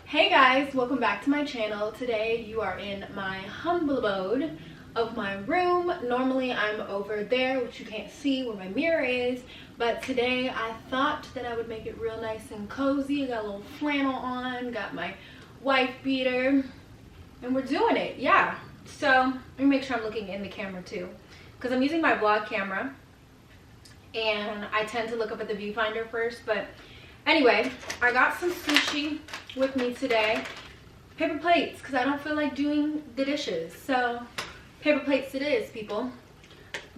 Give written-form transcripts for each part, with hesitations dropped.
Hey guys, welcome back to my channel. Today you are in my humble abode of my room. Normally I'm over there, which you can't see where my mirror is, but today I thought that I would make it real nice and cozy. I got a little flannel on, got my wife beater, and we're doing it. Yeah, so let me make sure I'm looking in the camera too, because I'm using my vlog camera and I tend to look up at the viewfinder first. But anyway, I got some sushi with me today. Paper plates, because I don't feel like doing the dishes. So paper plates it is, people.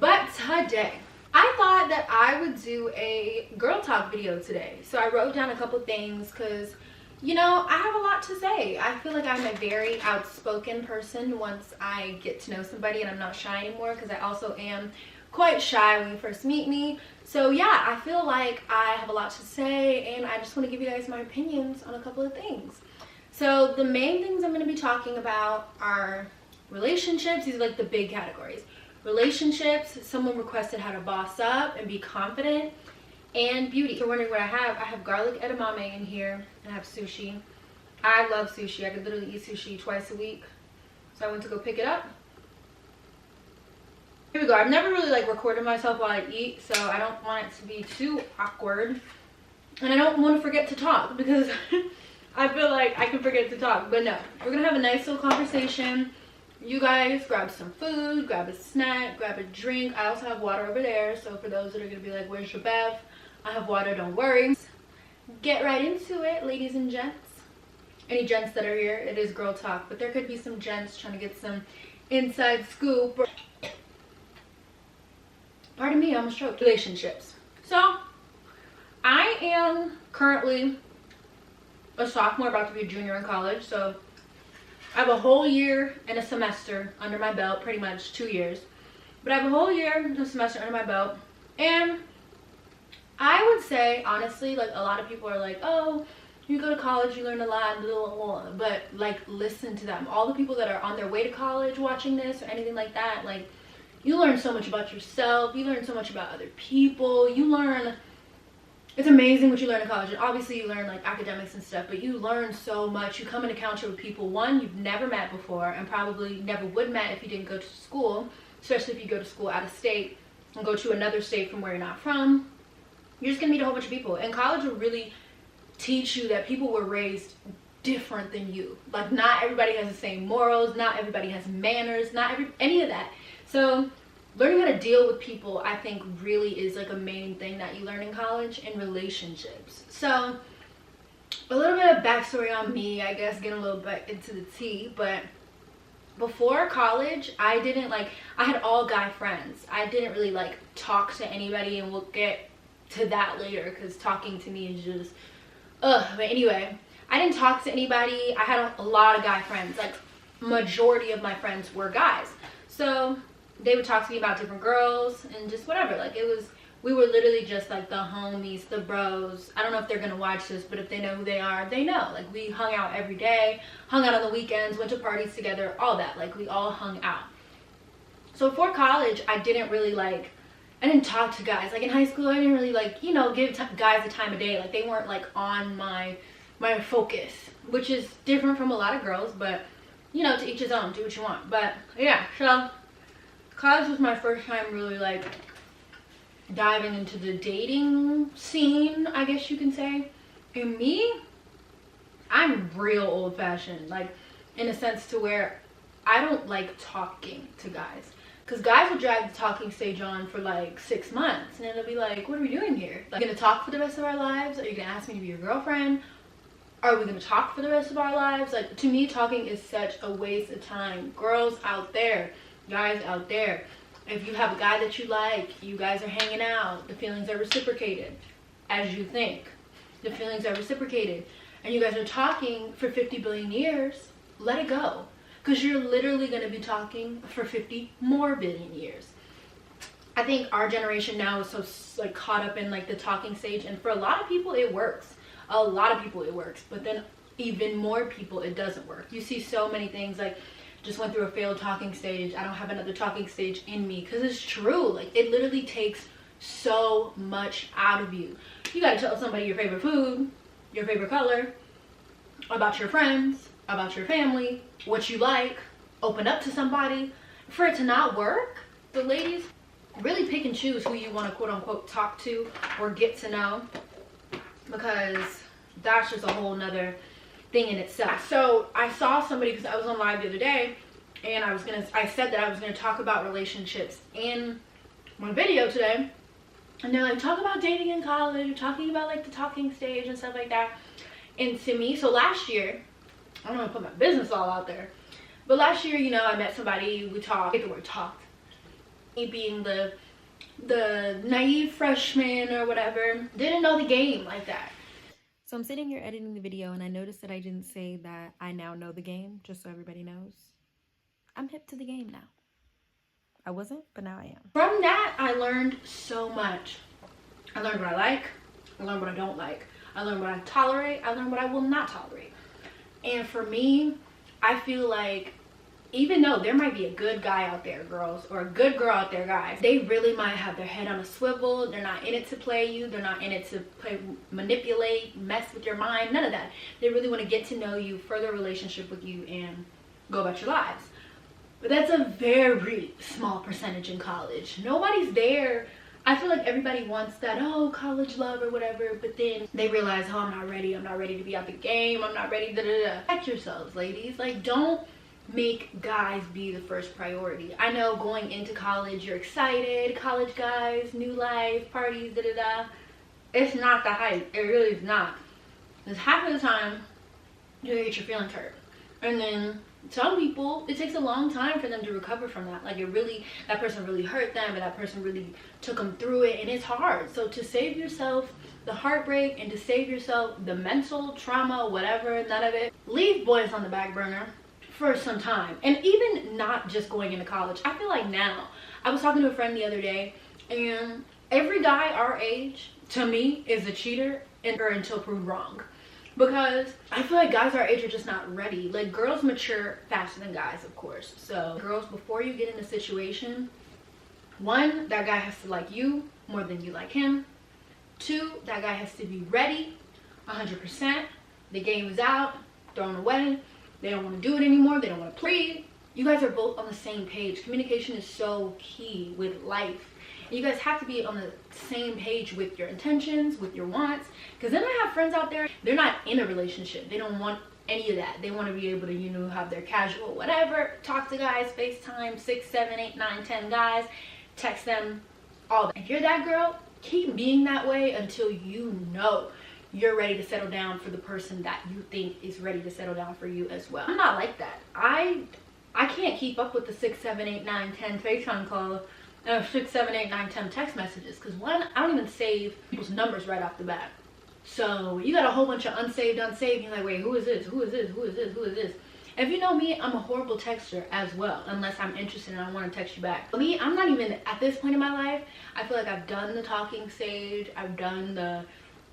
But today, I thought that I would do a girl talk video today. So I wrote down a couple things because, you know, I have a lot to say. I feel like I'm a very outspoken person once I get to know somebody, and I'm not shy anymore, because I also am quite shy when you first meet me. So yeah, I feel like I have a lot to say, and I just want to give you guys my opinions on a couple of things. So the main things I'm going to be talking about are relationships. These are like the big categories. Relationships, someone requested how to boss up and be confident, and beauty. If you're wondering what I have garlic edamame in here, and I have sushi. I love sushi. I could literally eat sushi twice a week. So I went to go pick it up. Here we go. I've never really like recorded myself while I eat, so I don't want it to be too awkward. And I don't want to forget to talk, because I feel like I can forget to talk. But no, we're going to have a nice little conversation. You guys grab some food, grab a snack, grab a drink. I also have water over there, so for those that are going to be like, where's your bev? I have water, don't worry. Get right into it, ladies and gents. Any gents that are here, it is girl talk, but there could be some gents trying to get some inside scoop. Pardon me, I almost choked. Relationships. So, I am currently a sophomore, about to be a junior in college. So, I have a whole year and a semester under my belt, pretty much 2 years. But I have a whole year and a semester under my belt. And I would say, honestly, like a lot of people are like, oh, you go to college, you learn a lot, blah, blah, blah. But like, listen to them. All the people that are on their way to college watching this or anything like that, like, you learn so much about yourself. You learn so much about other people. You learn, it's amazing what you learn in college. And obviously you learn like academics and stuff, but you learn so much. You come in encounter with people, one, you've never met before, and probably never would met if you didn't go to school, especially if you go to school out of state and go to another state from where you're not from. You're just gonna meet a whole bunch of people. And college will really teach you that people were raised different than you. Like, not everybody has the same morals, not everybody has manners, any of that. So learning how to deal with people, I think, really is like a main thing that you learn in college, and relationships. So a little bit of backstory on me, I guess, getting a little bit into the tea. But before college, I had all guy friends. I didn't really like talk to anybody, and we'll get to that later, because talking to me is just but anyway, I didn't talk to anybody. I had a lot of guy friends. Like, majority of my friends were guys. So they would talk to me about different girls and just whatever. Like, we were literally just like the homies, the bros. I don't know if they're gonna watch this, but if they know who they are, they know. Like, we hung out every day, hung out on the weekends, went to parties together, all that. Like, we all hung out. So before college, I didn't talk to guys. Like, in high school, I didn't really like, you know, give guys the time of day. Like, they weren't like on my focus, which is different from a lot of girls, but you know, to each his own, do what you want. But yeah, so college was my first time really like diving into the dating scene, I guess you can say. And me, I'm real old-fashioned, like, in a sense to where I don't like talking to guys, because guys will drag the talking stage on for like 6 months, and it'll be like, what are we doing here? Like, are you gonna talk for the rest of our lives? Are you gonna ask me to be your girlfriend? Are we gonna talk for the rest of our lives? Like, to me, talking is such a waste of time. Girls out there, guys out there, if you have a guy that you like, you guys are hanging out, the feelings are reciprocated, as you think. The feelings are reciprocated, and you guys are talking for 50 billion years, let it go. Because you're literally gonna be talking for 50 more billion years. I think our generation now is so like caught up in like the talking stage, and for a lot of people it works. A lot of people it works, but then even more people it doesn't work. You see so many things like, just went through a failed talking stage, I don't have another talking stage in me, because it's true. Like, it literally takes so much out of you. You gotta tell somebody your favorite food, your favorite color, about your friends, about your family, what you like, open up to somebody. For it to not work, the ladies really pick and choose who you want to quote unquote talk to or get to know, because that's just a whole nother thing in itself. So I saw somebody, because I was on live the other day, and I said that I was gonna talk about relationships in my video today, and they're like, talk about dating in college, talking about like the talking stage and stuff like that. And to me, so last year, I don't want to put my business all out there, but last year, you know, I met somebody, we talked, I get the word talked, me being the naive freshman or whatever, didn't know the game like that. So I'm sitting here editing the video, and I noticed that I didn't say that I now know the game, just so everybody knows. I'm hip to the game now. I wasn't, but now I am. From that, I learned so much. I learned what I like. I learned what I don't like. I learned what I tolerate. I learned what I will not tolerate. And for me, I feel like even though there might be a good guy out there, girls, or a good girl out there, guys, they really might have their head on a swivel. They're not in it to play you. They're not in it to manipulate, mess with your mind, none of that. They really want to get to know you, further a relationship with you, and go about your lives. But that's a very small percentage in college. Nobody's there. I feel like everybody wants that, oh, college love or whatever, but then they realize, oh, I'm not ready to be out the game, I'm not ready, Protect yourselves, ladies. Like, don't make guys be the first priority. I know going into college, you're excited, college guys, new life, parties, It's not the hype. It really is not. Because half of the time, you're gonna get your feelings hurt. And then some people, it takes a long time for them to recover from that. Like, that person really hurt them, and that person really took them through it, and it's hard. So to save yourself the heartbreak, and to save yourself the mental trauma, whatever, none of it, leave boys on the back burner for some time. And even not just going into college, I feel like now, I was talking to a friend the other day, and every guy our age, to me, is a cheater or until proved wrong. Because I feel like guys our age are just not ready. Like, girls mature faster than guys, of course. So girls, before you get in a situation, 1, that guy has to like you more than you like him. 2, that guy has to be ready 100%. The game is out, thrown away. They don't want to do it anymore. They don't want to play. You guys are both on the same page. Communication is so key with life. You guys have to be on the same page with your intentions, with your wants. Because then I have friends out there, they're not in a relationship. They don't want any of that. They want to be able to, you know, have their casual whatever, talk to guys, FaceTime, 6, 7, 8, 9, 10 guys, text them, all that. If you're that girl, keep being that way until you know you're ready to settle down for the person that you think is ready to settle down for you as well. I'm not like that. I can't keep up with the 6, 7, 8, 9, 10 FaceTime calls. 6, 7, 8, 9, 10 text messages, because 1, I don't even save people's numbers right off the bat. So you got a whole bunch of unsaved, you're like, wait, who is this? Who is this? Who is this? Who is this? If you know me, I'm a horrible texter as well, unless I'm interested and I want to text you back. For me, I'm not even at this point in my life. I feel like I've done the talking stage, I've done the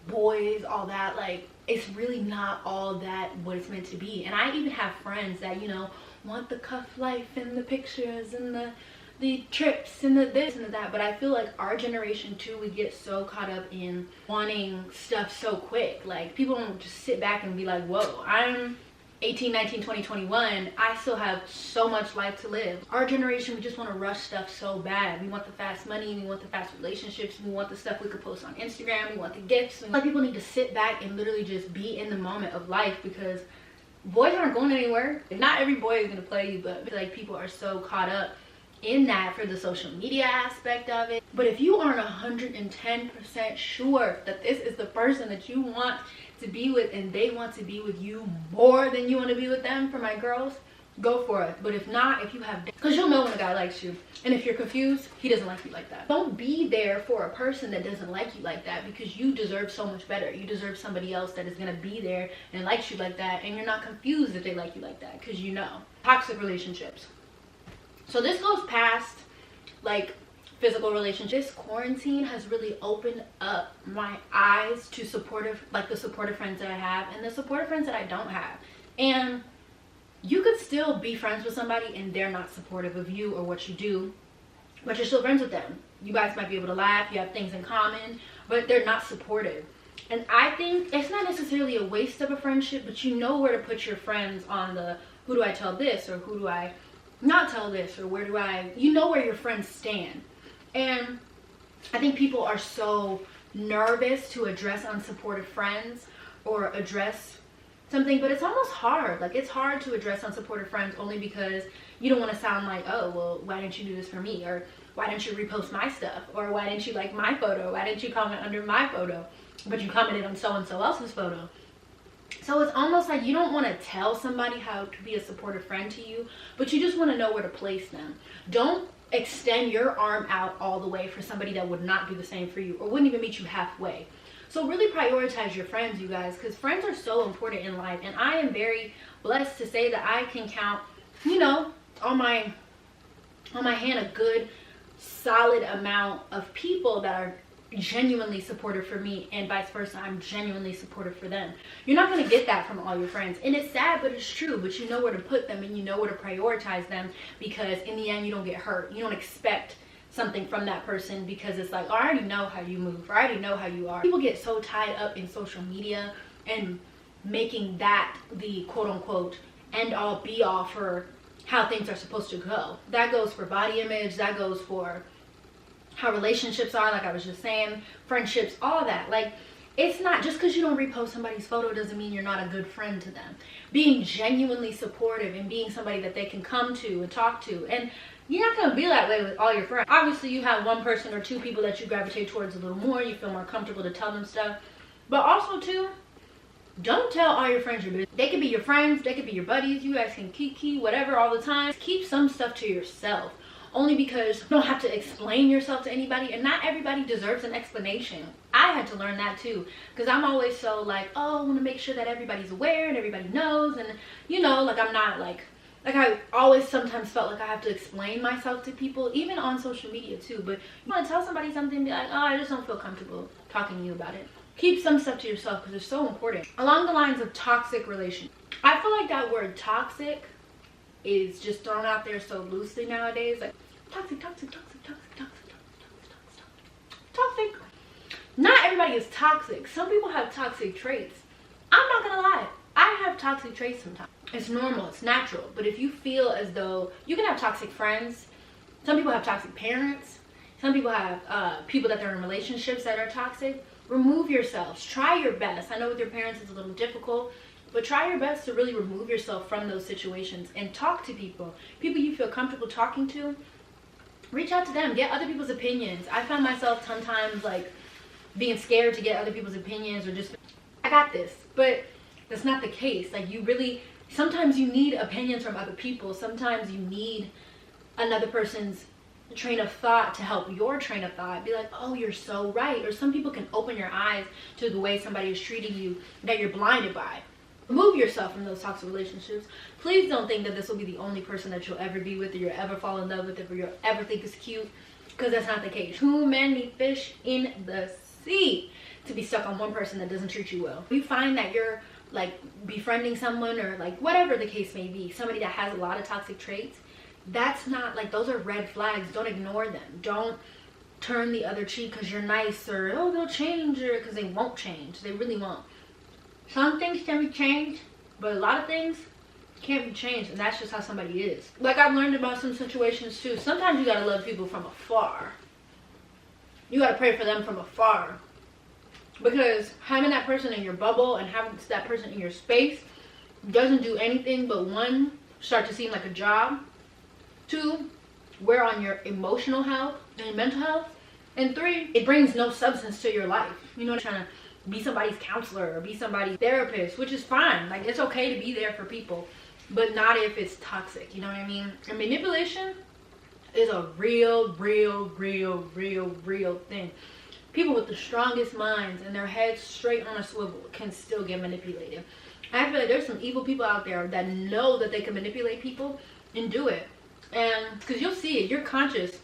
boys, all that. Like, it's really not all that what it's meant to be. And I even have friends that, you know, want the cuff life and the pictures and the trips and the this and the that. But I feel like our generation too, we get so caught up in wanting stuff so quick. Like, people don't just sit back and be like, whoa, I'm 18, 19, 20, 21. I still have so much life to live. Our generation, we just want to rush stuff so bad. We want the fast money, we want the fast relationships, we want the stuff we could post on Instagram, we want the gifts. Like, people need to sit back and literally just be in the moment of life, because boys aren't going anywhere. Not every boy is going to play you, but like, people are so caught up in that for the social media aspect of it. But if you aren't 110% sure that this is the person that you want to be with, and they want to be with you more than you want to be with them, for my girls, go for it. But if not, if you have, because you'll know when a guy likes you, and if you're confused, he doesn't like you like that. Don't be there for a person that doesn't like you like that, because you deserve so much better. You deserve somebody else that is going to be there and likes you like that, and you're not confused if they like you like that, because you know. Toxic relationships. So this goes past like physical relationships. Quarantine has really opened up my eyes to the supportive friends that I have and the supportive friends that I don't have. And you could still be friends with somebody and they're not supportive of you or what you do, but you're still friends with them. You guys might be able to laugh, you have things in common, but they're not supportive. And I think it's not necessarily a waste of a friendship, but you know where to put your friends on the, who do I tell this, or who do I not tell this, or where do I, you know where your friends stand. And I think people are so nervous to address unsupportive friends or address something, but it's almost hard. Like, it's hard to address unsupportive friends only because you don't want to sound like, oh, well, why didn't you do this for me? Or why didn't you repost my stuff? Or why didn't you like my photo? Why didn't you comment under my photo? But you commented on so-and-so else's photo. So it's almost like you don't want to tell somebody how to be a supportive friend to you, but you just want to know where to place them. Don't extend your arm out all the way for somebody that would not do the same for you or wouldn't even meet you halfway. So really prioritize your friends, you guys, because friends are so important in life. And I am very blessed to say that I can count, you know, on my hand a good solid amount of people that are genuinely supportive for me, and vice versa. I'm genuinely supportive for them. You're not going to get that from all your friends, and it's sad, but it's true. But you know where to put them, and you know where to prioritize them, because in the end you don't get hurt. You don't expect something from that person because it's like, oh, I already know how you move, or I already know how you are. People get so tied up in social media and making that the quote-unquote end-all be-all for how things are supposed to go. That goes for body image, that goes for how relationships are, like I was just saying, friendships, all that. Like, it's not just because you don't repost somebody's photo doesn't mean you're not a good friend to them. Being genuinely supportive and being somebody that they can come to and talk to. And you're not going to be that way with all your friends. Obviously, you have one person or two people that you gravitate towards a little more. You feel more comfortable to tell them stuff. But also, too, don't tell all your friends your business. They could be your friends. They could be your buddies. You guys can kiki, whatever, all the time. Keep some stuff to yourself. Only because you don't have to explain yourself to anybody, and not everybody deserves an explanation. I had to learn that too, because I'm always so like, oh, I want to make sure that everybody's aware and everybody knows, and you know, like I'm not like I always sometimes felt like I have to explain myself to people, even on social media too. But you want to tell somebody something, be like, oh, I just don't feel comfortable talking to you about it. Keep some stuff to yourself because it's so important. Along the lines of toxic relationships, I feel like that word toxic is just thrown out there so loosely nowadays. Like, toxic. Not everybody is toxic. Some people have toxic traits. I'm not gonna lie, I have toxic traits sometimes. It's normal, it's natural. But if you feel as though you can have toxic friends, some people have toxic parents, some people have people that they're in relationships that are toxic, remove yourselves. Try your best. I know with your parents it's a little difficult, but try your best to really remove yourself from those situations and talk to people you feel comfortable talking to. Reach out to them, get other people's opinions. I found myself sometimes like being scared to get other people's opinions, or just, I got this, but that's not the case. Like, you really, sometimes you need opinions from other people. Sometimes you need another person's train of thought to help your train of thought. Be like, oh, you're so right. Or some people can open your eyes to the way somebody is treating you that you're blinded by. Remove yourself from those toxic relationships. Please don't think that this will be the only person that you'll ever be with, or you'll ever fall in love with, or you'll ever think is cute, because that's not the case. Too many fish in the sea to be stuck on one person that doesn't treat you well. If you find that you're like befriending someone, or like whatever the case may be, somebody that has a lot of toxic traits, that's not like, those are red flags. Don't ignore them. Don't turn the other cheek because you're nice, or oh, they'll change, or because they won't change. They really won't. Some things can be changed, but a lot of things can't be changed, and that's just how somebody is. Like, I've learned about some situations too. Sometimes you gotta love people from afar. You gotta pray for them from afar, because having that person in your bubble and having that person in your space doesn't do anything but, one, start to seem like a job, two, wear on your emotional health and mental health, and three, it brings no substance to your life. You know, trying to be somebody's counselor or be somebody's therapist, which is fine. Like, it's okay to be there for people, but not if it's toxic. You know what I mean? And manipulation is a real thing. People with the strongest minds and their heads straight on a swivel can still get manipulated. I feel like there's some evil people out there that know that they can manipulate people and do it. And because you'll see it, you're conscious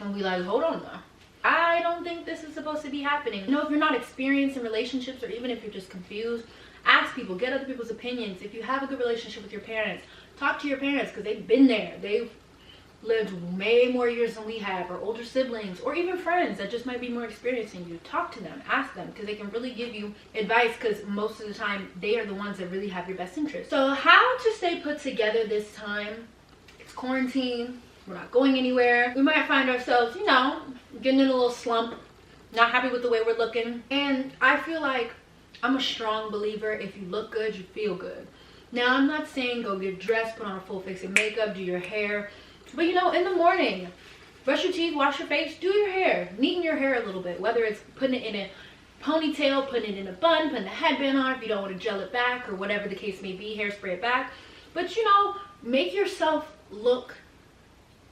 and be like, hold on now, I don't think this is supposed to be happening. You know, if you're not experienced in relationships, or even if you're just confused, ask people, get other people's opinions. If you have a good relationship with your parents, talk to your parents, because they've been there. They've lived way more years than we have, or older siblings, or even friends that just might be more experienced than you. Talk to them, ask them, because they can really give you advice, because most of the time they are the ones that really have your best interest. So how to stay put together this time? It's quarantine, we're not going anywhere. We might find ourselves, you know, getting in a little slump, not happy with the way we're looking. And I feel like I'm a strong believer, if you look good, you feel good. Now, I'm not saying go get dressed, put on a full face of makeup, do your hair. But, you know, in the morning, brush your teeth, wash your face, do your hair. Neaten your hair a little bit, whether it's putting it in a ponytail, putting it in a bun, putting a headband on if you don't want to gel it back, or whatever the case may be, hairspray it back. But, you know, make yourself look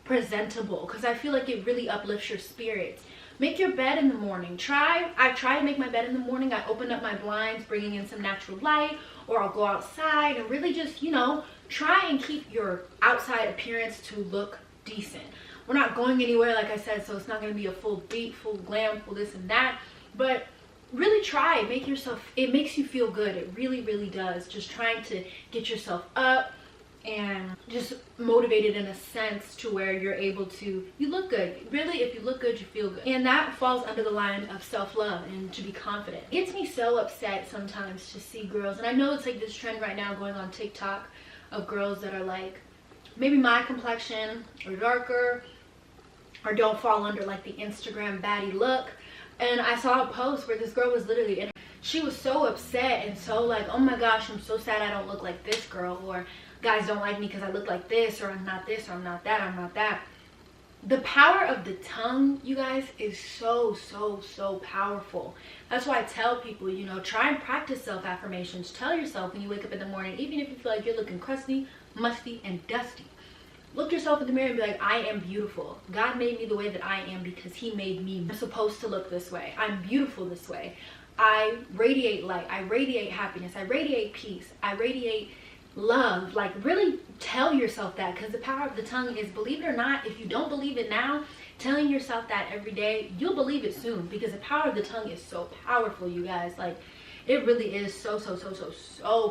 presentable, because I feel like it really uplifts your spirits. Make your bed in the morning. I try to make my bed in the morning. I open up my blinds, bringing in some natural light, or I'll go outside and really just, you know, try and keep your outside appearance to look decent. We're not going anywhere, like I said, so it's not going to be a full beat, full glam, full this and that. But really try, make yourself, it makes you feel good. It really, really does. Just trying to get yourself up and just motivated in a sense to where you're able to, you look good. Really, if you look good, you feel good. And that falls under the line of self-love and to be confident. It gets me so upset sometimes to see girls, and I know it's like this trend right now going on TikTok of girls that are like maybe my complexion or darker, or don't fall under like the Instagram baddie look. And I saw a post where this girl was literally in, she was so upset and so like, oh my gosh, I'm so sad I don't look like this girl, or guys don't like me because I look like this, or I'm not this, or I'm not that, I'm not that. The power of the tongue, you guys, is so powerful. That's why I tell people, you know, try and practice self-affirmations. Tell yourself when you wake up in the morning, even if you feel like you're looking crusty, musty, and dusty, look yourself in the mirror and be like, I am beautiful. God made me the way that I am because he made me. I'm supposed to look this way. I'm beautiful this way. I radiate light. I radiate happiness. I radiate peace. I radiate love. Like, really tell yourself that, because the power of the tongue is, believe it or not, if you don't believe it now, telling yourself that every day, you'll believe it soon, because the power of the tongue is so powerful, you guys. Like, it really is so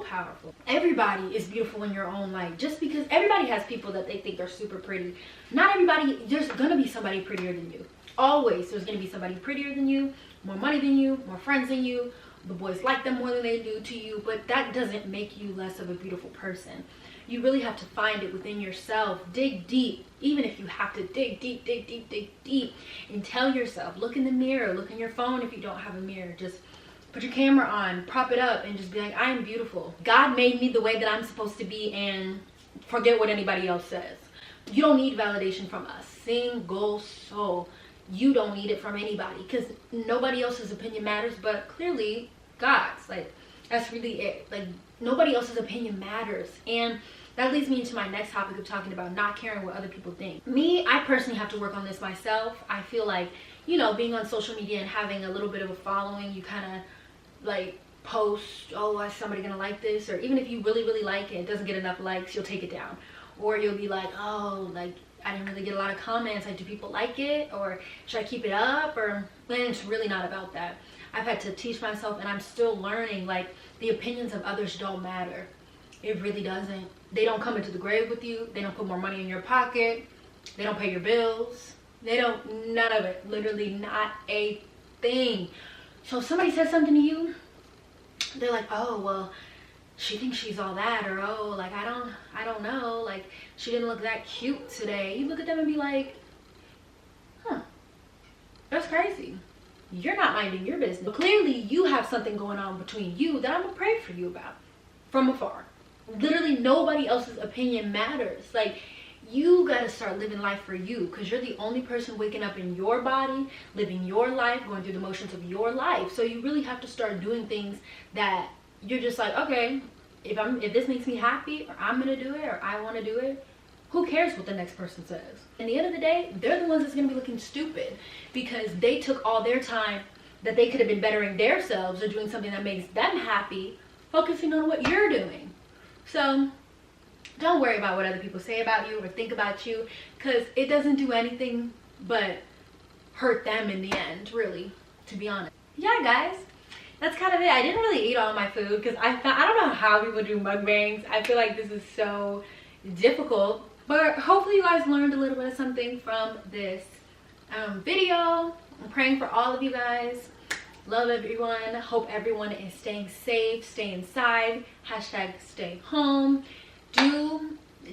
powerful. Everybody is beautiful in your own light. Just because everybody has people that they think are super pretty, not everybody, there's gonna be somebody prettier than you. Always there's gonna be somebody prettier than you, more money than you, more friends than you. The boys like them more than they do to you, but that doesn't make you less of a beautiful person. You really have to find it within yourself. Dig deep, even if you have to dig deep, and tell yourself, look in the mirror, look in your phone if you don't have a mirror. Just put your camera on, prop it up, and just be like, I am beautiful. God made me the way that I'm supposed to be, and forget what anybody else says. You don't need validation from a single soul. You don't need it from anybody, because nobody else's opinion matters but clearly God's. Like, that's really it. Like, nobody else's opinion matters. And that leads me into my next topic of talking about not caring what other people think. Me, I personally have to work on this myself. I feel like, you know, being on social media and having a little bit of a following, you kind of like post, oh, is somebody gonna like this? Or even if you really like it, it doesn't get enough likes, you'll take it down. Or you'll be like, oh, like, I didn't really get a lot of comments. Like, do people like it? Or should I keep it up? Or, and it's really not about that. I've had to teach myself, and I'm still learning, like, the opinions of others don't matter. It really doesn't. They don't come into the grave with you. They don't put more money in your pocket. They don't pay your bills. They don't, none of it. Literally not a thing. So if somebody says something to you, they're like, oh, well, she thinks she's all that, or oh, like, I don't know, like, she didn't look that cute today. You look at them and be like, huh, that's crazy. You're not minding your business. But clearly you have something going on between you that I'm gonna pray for you about from afar. Literally nobody else's opinion matters. Like, you gotta start living life for you, because you're the only person waking up in your body, living your life, going through the motions of your life. So you really have to start doing things that you're just like, okay, if this makes me happy, or I'm gonna do it, or I want to do it, who cares what the next person says? At the end of the day, they're the ones that's gonna be looking stupid, because they took all their time that they could have been bettering themselves or doing something that makes them happy, focusing on what you're doing. So don't worry about what other people say about you or think about you, because it doesn't do anything but hurt them in the end, really, to be honest. Yeah, guys, that's kind of it. I didn't really eat all my food because I don't know how people do mukbangs. I feel like this is so difficult. But hopefully you guys learned a little bit of something from this video. I'm praying for all of you guys. Love everyone. Hope everyone is staying safe. Stay inside. Hashtag stay home.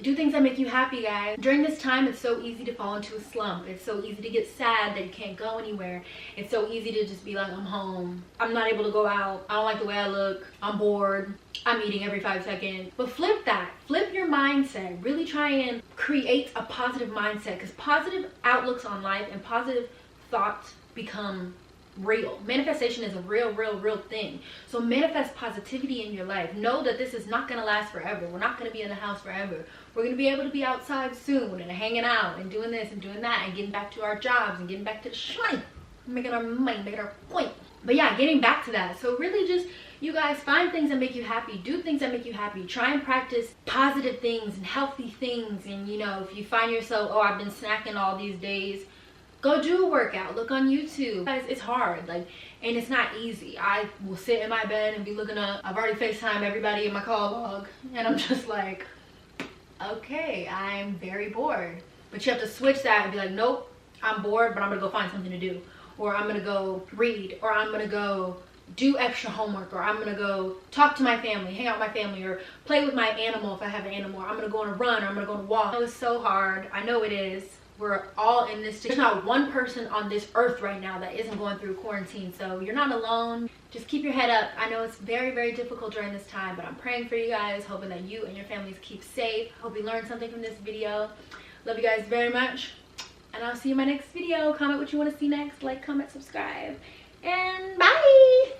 Do things that make you happy, guys. During this time, it's so easy to fall into a slump. It's so easy to get sad that you can't go anywhere. It's so easy to just be like, I'm home. I'm not able to go out. I don't like the way I look. I'm bored. I'm eating every 5 seconds. But flip that. Flip your mindset. Really try and create a positive mindset, because positive outlooks on life and positive thoughts become real. Manifestation is a real thing. So manifest positivity in your life. Know that this is not going to last forever. We're not going to be in the house forever. We're going to be able to be outside soon and hanging out and doing this and doing that and getting back to our jobs and getting back to the shine, making our money, making our point. But yeah, getting back to that. So really just, you guys, find things that make you happy. Do things that make you happy. Try and practice positive things and healthy things. And you know, if you find yourself, oh, I've been snacking all these days, go do a workout. Look on YouTube. Guys, it's hard, like, and it's not easy. I will sit in my bed and be looking up. I've already FaceTime everybody in my call log, and I'm just like, okay, I'm very bored. But you have to switch that and be like, nope, I'm bored, but I'm gonna go find something to do, or I'm gonna go read, or I'm gonna go do extra homework, or I'm gonna go talk to my family, hang out with my family, or play with my animal if I have an animal, or I'm gonna go on a run, or I'm gonna go on a walk. It's so hard. I know it is. We're all in this. There's not one person on this earth right now that isn't going through quarantine, so you're not alone. Just keep your head up. I know it's very difficult during this time, but I'm praying for you guys, hoping that you and your families keep safe. Hope you learned something from this video. Love you guys very much, and I'll see you in my next video. Comment what you want to see next, like, comment, subscribe, and bye.